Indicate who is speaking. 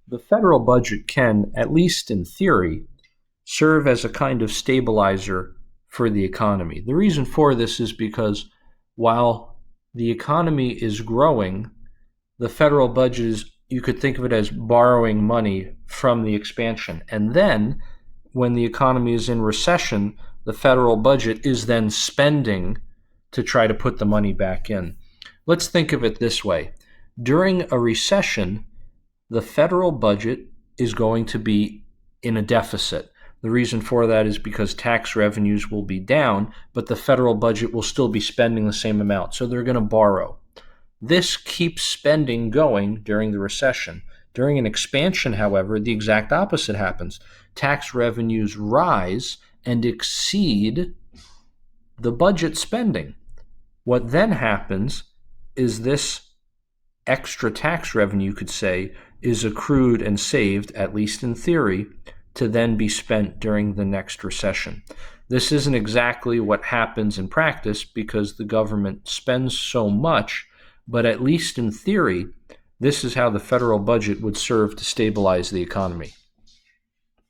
Speaker 1: The federal budget can, at least in theory, serve as a kind of stabilizer for the economy. The reason for this is because while the economy is growing, the federal budget is, you could think of it as borrowing money from the expansion. And then when the economy is in recession, the federal budget is then spending to try to put the money back in. Let's think of it this way. During a recession, the federal budget is going to be in a deficit. The reason for that is because tax revenues will be down, but the federal budget will still be spending the same amount. So they're going to borrow. This keeps spending going during the recession. During an expansion, however, the exact opposite happens. Tax revenues rise and exceed the budget spending. What then happens is this extra tax revenue, you could say, is accrued and saved, at least in theory, to then be spent during the next recession. This isn't exactly what happens in practice because the government spends so much, but at least in theory, this is how the federal budget would serve to stabilize the economy.